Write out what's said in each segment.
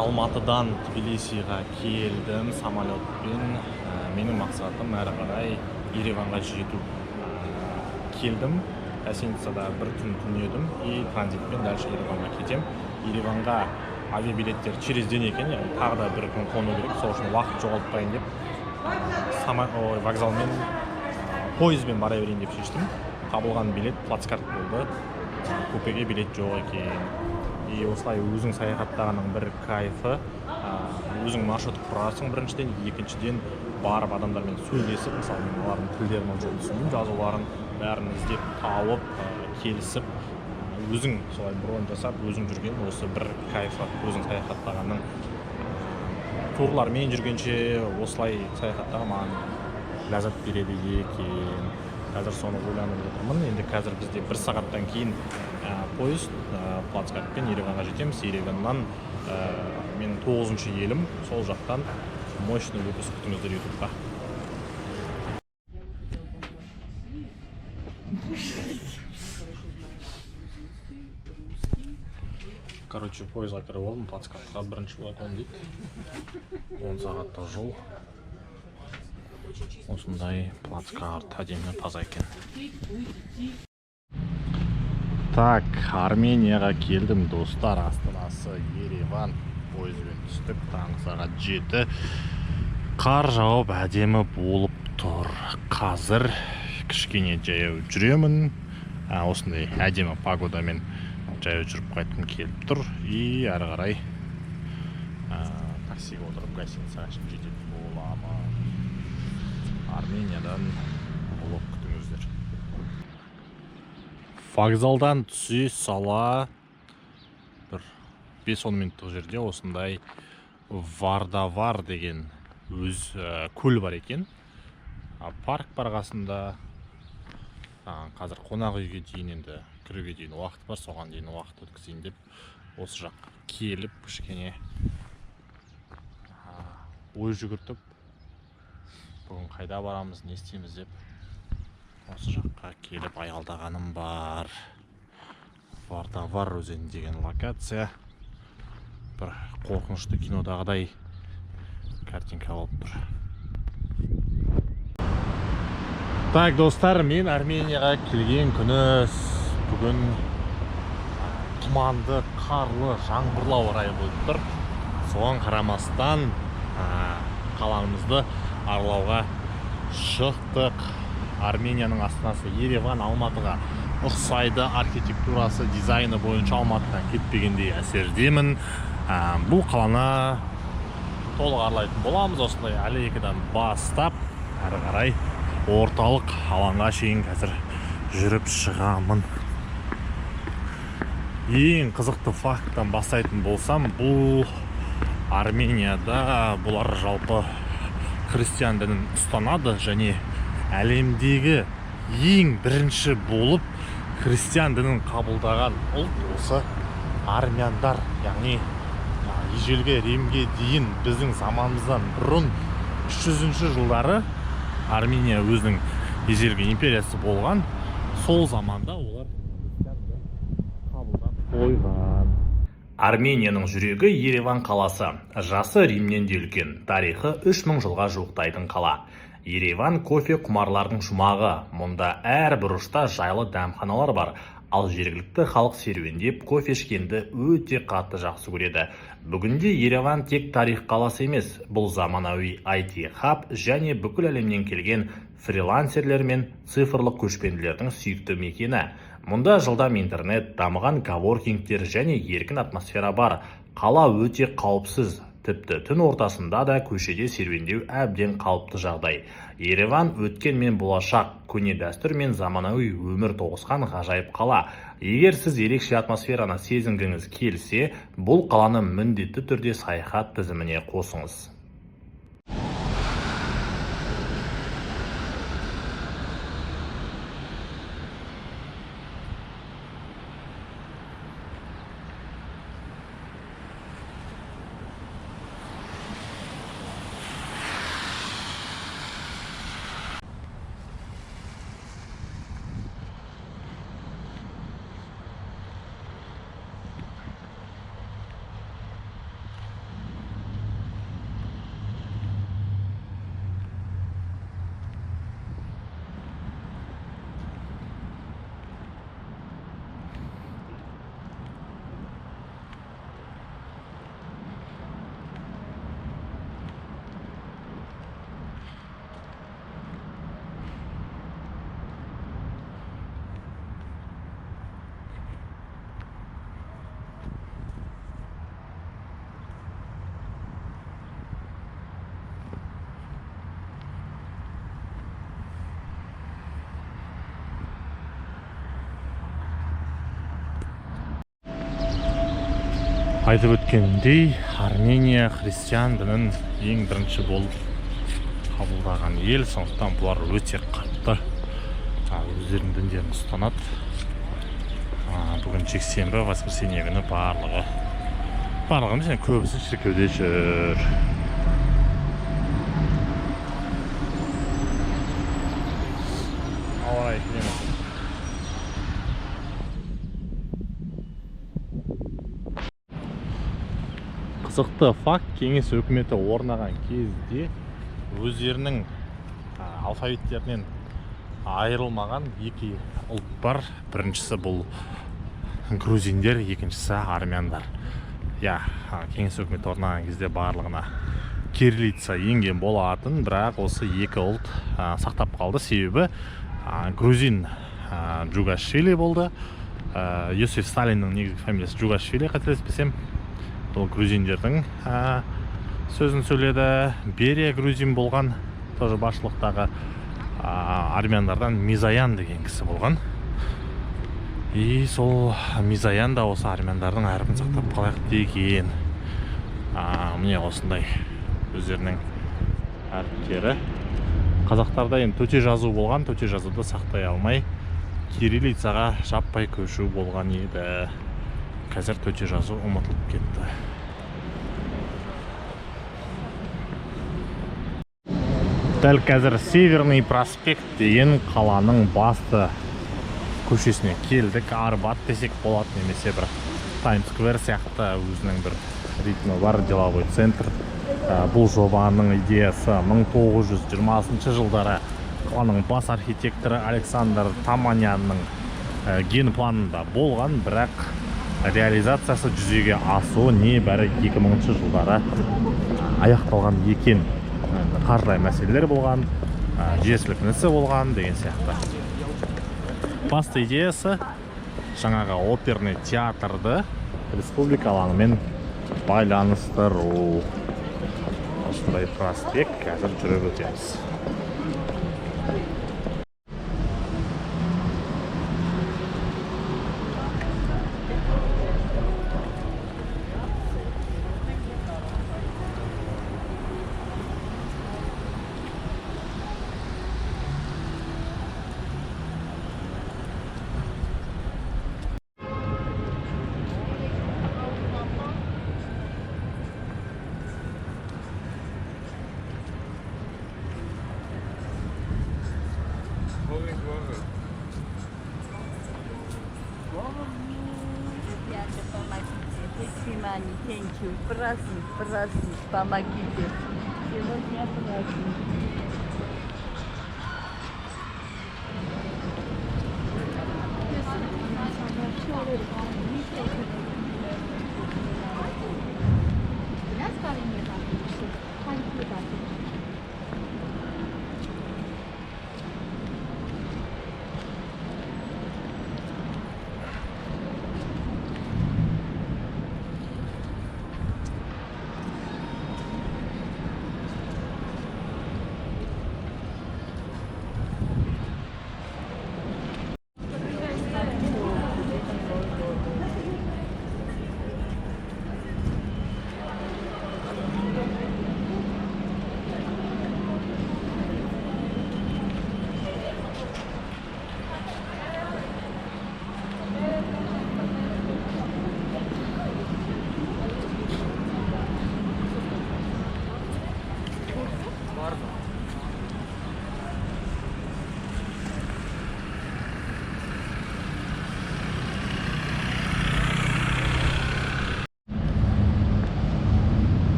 Алматыдан Тбилисиға келдім самолетпен. Менің мақсатым әрі қарай Ереванға жету. Келдім, гостиницада бір түн түнедім и транзитпен дальше Ереванға кетем. Ереванға авиабилеттер через день екен, яғни тағы да бір күн қону керек. Сол үшін уақыт жоғалтпайын деп вокзалмен пойызбен бара берейін деп шештім. Табылған билет плацкарт болды. Купеге билет жоқ екен. И осылай өзің саяхаттағанның бір кайфы, өзің маршрут құрасың біріншіден, екіншіден барып адамдармен сөйлесіп, мысалы мен олардың тілдерін онша түсінбеймін, жазуларын бәрін іздеп тауып, келісіп, өзің солай бронь жасап, өзің жүрген осы бір кайфы, өзің саяхаттағанның. Турлармен жүргенше осылай саяхаттаған маған ләззат береді екен. Қазір соны ойланып отырмын. Енді қазір бізде 1 сағаттан кейін пойыз плацкартпен Ереванға жетеміз. Ереваннан менің 9-шы елім, сол жақтан мощный выпуск күтіңіздер ютубқа. Короче, пойызға кіріп алдым, плацкартқа бірінші вагон дейді. 10 сағаттық жол. Осындай плацкарт әдемі таза екен. Так, Арменияға келдім, достар. Астанасы Ереван. Пойызбен түстік, таңғы сағат 7. Қар жауып әдемі болып тұр. Қазір кішкене жаяу жүремін. Осындай әдемі пагодамен жаяу жүріп қайтқым келіп тұр. И әрі қарай таксиге отырып гостиницаға жететін боламын. Армениядан влог күтіңіздер. Вокзалдан түсе сала бір 5-10 минуттық жерде осындай Вардавар деген көл бар екен. Парк бар қасында. Қазір қонақ үйге дейін, енді кіруге дейін уақыт бар, соған дейін уақыт өткізейін деп осы жаққа келіп кішкене ой жүгіртіп, бүгін қайда барамыз, не істейміз деп осы жаққа келіп аялдағаным бар. Вардавар өзені деген локация. Бір қорқынышты кинодағыдай картинка болып тұр. Так, достар, мен Арменияға келген күні бүгін тұманды, қарлы, жаңбырлы ауа райы болып тұр. Соған қарамастан қаламызды аралауға шықтық. Арменияның астанасы Ереван Алматыға ұқсайды, архитектурасы, дизайны бойынша Алматыдан кетпегендей әсердемін. Бұл қаланы толық аралайтын боламыз. Осындай аллейкадан бастап әрі қарай орталық алаңға шейін қазір жүріп шығамын. Ең қызықты факттан бастайтын болсам, бұл Арменияда бұлар жалпы христиан дінін ұстанады және әлемдегі ең бірінші болып христиан дінін қабылдаған ұлт осы армяндар. Яғни ежелгі Римге дейін біздің заманымыздан бұрын 300-ші жылдары Армения өзінің ежелгі империясы болған. Сол заманда олар христиан дінін қабылдап қойған. Арменияның жүрегі Ереван қаласы. Жасы Римнен де үлкен, тарихы 3000 жылға жуықтайтын қала. Ереван кофе құмарлардың жұмағы. Мұнда әр бұрышта жайлы дәмханалар бар, ал жергілікті халық серуендеп кофе ішкенді өте қатты жақсы көреді. Бүгінде Ереван тек тарих қаласы емес, бұл заманауи IT хаб және бүкіл әлемнен келген фрилансерлер мен цифрлық көшпенділердің сүйікті мекені. Мұнда жылдам интернет, дамыған коворкингтер және еркін атмосфера бар. Қала өте қауіпсіз, тіпті түн ортасында да көшеде серуендеу әбден қалыпты жағдай. Ереван өткен мен болашақ, көне дәстүр мен заманауи өмір тоғысқан ғажайып қала. Егер сіз ерекше атмосфераны сезінгіңіз келсе, бұл қаланы міндетті түрде саяхат тізіміне қосыңыз. айтып өткендей, Армения христиан дінін ең бірінші болып қабылдаған ел, сондықтан бұлар өте қатты өздерінің діндерін ұстанады. Бүгін жексенбі, воскресенье күні барлығы және көбісі шіркеуде жүр. Қызықты факт, кеңес өкіметі орнаған кезде өздерінің алфавиттерінен айырылмаған екі ұлт бар. Біріншісі бұл грузиндер, екіншісі армяндар. Кеңес өкіметі орнаған кезде барлығына кириллица енген болатын, бірақ осы екі ұлт сақтап қалды. Себебі грузин Джугашвили болды. Йосиф Сталиннің негізгі фамилиясы Джугашвили, қателеспесем. Бұл грузиндердің сөзін сөйледі. Берия грузин болған, тоже басшылықтағы армяндардан Мизаян деген кісі болған. И сол Мизаян да осы армяндардың әрпін сақтап қалайық деген. Міне осындай өздерінің әріптері. Қазақтарда енді төте жазу болған, төте жазуды сақтай алмай кириллицаға жаппай көшу болған еді. Қазір төте жазу ұмытылып кетті. Дәл қазір Северный проспект деген қаланың басты көшесіне келдік. Арбат десек болады, немесе бір Таймс сквер сияқты өзінің бір ритмі бар, деловой центр. Бұл жобаның идеясы 1920 жылдары қаланың бас архитекторы Александр Таманянның ген планында болған, бірақ реализациясы жүзеге асуы небәрі 2000 жылдары аяқталған екен. Қаржылай мәселелер болған, жер сілкінісі болған деген сияқты. Басты идеясы жаңағы оперный театрды республика алаңымен байланыстыру. Осындай проспект, қазір жүріп өтеміз. Thank you. Праздник, помогите. Сегодня праздник.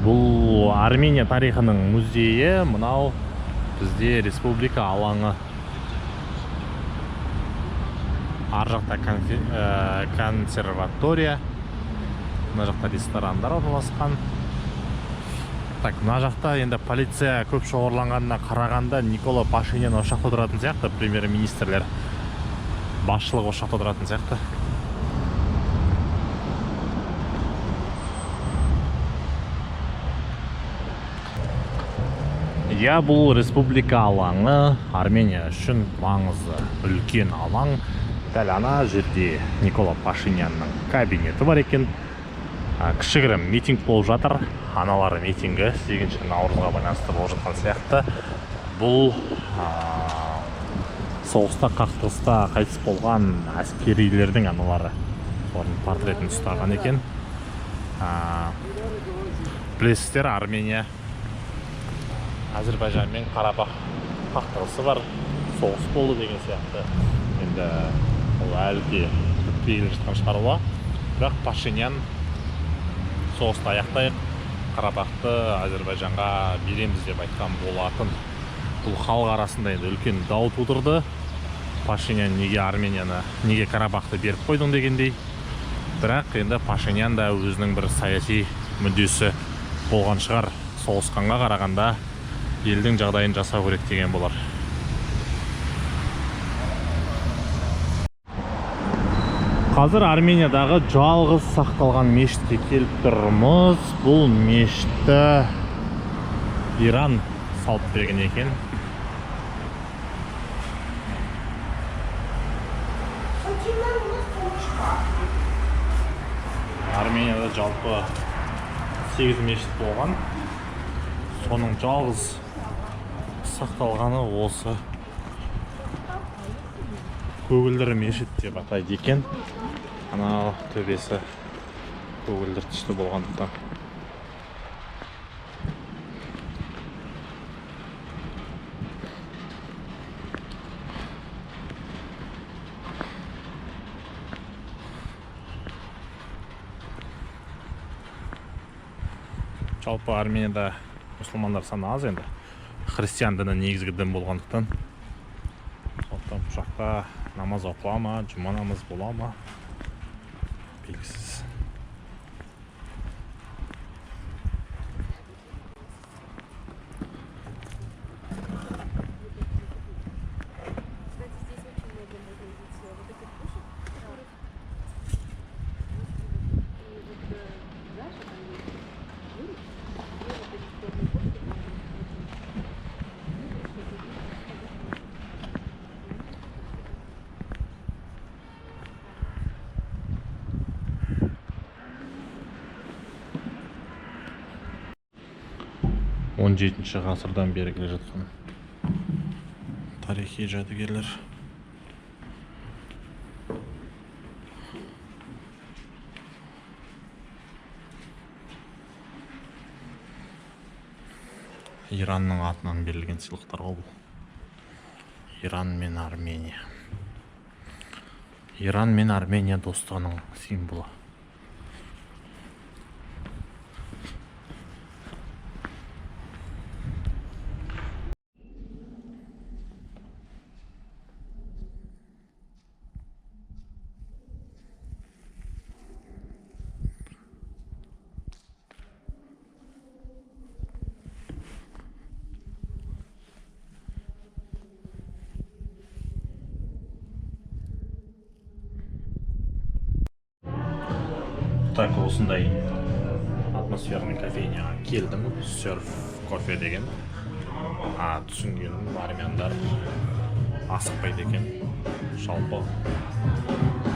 Бұл Армения тарихының музейі, мынау бізде республика алаңы. Ар жақта консерватория, мына жақта ресторандар орналасқан. Мына жақта енді полиция көп шоғырланғанына қарағанда Никола Пашинян осы жақта тұратын сияқты, премьер-министрлер басшылығы осы жақта тұратын сияқты. Бұл республика алаңы Армения үшін маңызды үлкен алаң. дәл ана жерде Никола Пашинянның кабинеті бар екен. Кішігірім митинг болып жатыр. Аналары митингі 8 наурызға байланысты болып жатқан сияқты. Бұл соғыста қақтығыста қайтыс болған әскерилердің аналары олардың портретін ұстаған екен. Білесіздер, Армения Әзербайжан мен Қарабақ қақтығысы бар, соғыс болды деген сияқты. Енді ол әлі де бітпей келе жатқан шығаруға. Бірақ Пашинян соғысты аяқтайық, Қарабақты Әзербайжанға береміз деп айтқан болатын. Бұл халық арасында енді үлкен дау тудырды. Пашинян неге Арменияны, неге Қарабақты беріп қойдың дегендей. Бірақ енді Пашинян да өзінің бір саяси мүддесі болған шығар. Соғысқанға қарағанда елдің жағдайын жасау керек деген болар. Қазір Армениядағы жалғыз сақталған мешітке келіп тұрмыз. Бұл мешітті Иран салып берген екен. Арменияда жалпы 8 мешіт болған. Соның жалғыз сақталғаны осы көгілдір мешіт деп атайды екен. Ана төбесі көгілдір түсті болғандықтан. Жалпы Арменияда мұсылмандар саны аз енді. Христиан діні негізгі дін болғандықтан. Сондықтан бұл жақта намаз оқыла ма, жұма намаз бола ма, белгісіз. Он 17 ғасырдан бері келе жатқан тарихи жәдігерлер. Иранның атынан берілген сыйлықтар бұл. Иран мен Армения. Иран мен Армения достығының символы. Так, осындай атмосферный кофейняға келдім. Surf кофе деген. Түсінгенім, армяндар асықпайды екен. Жалпы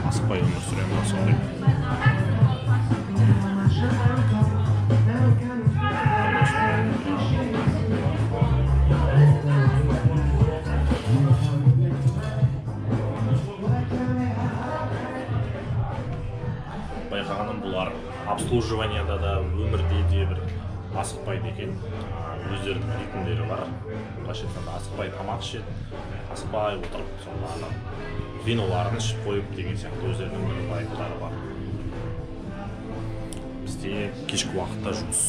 асықпай өмір сүремін осындай. Байқағаным, бұлар обслуживанияда да өмірде де бір асықпайды екен. Өздерінің ритмдері бар. Былайша айтқанда асықпай тамақ ішеді, асықпай отырып, сонда виноларын ішіп қойып деген сияқты өздерінің бір байыптары бар. Бізде кешкі уақытта жұмыс.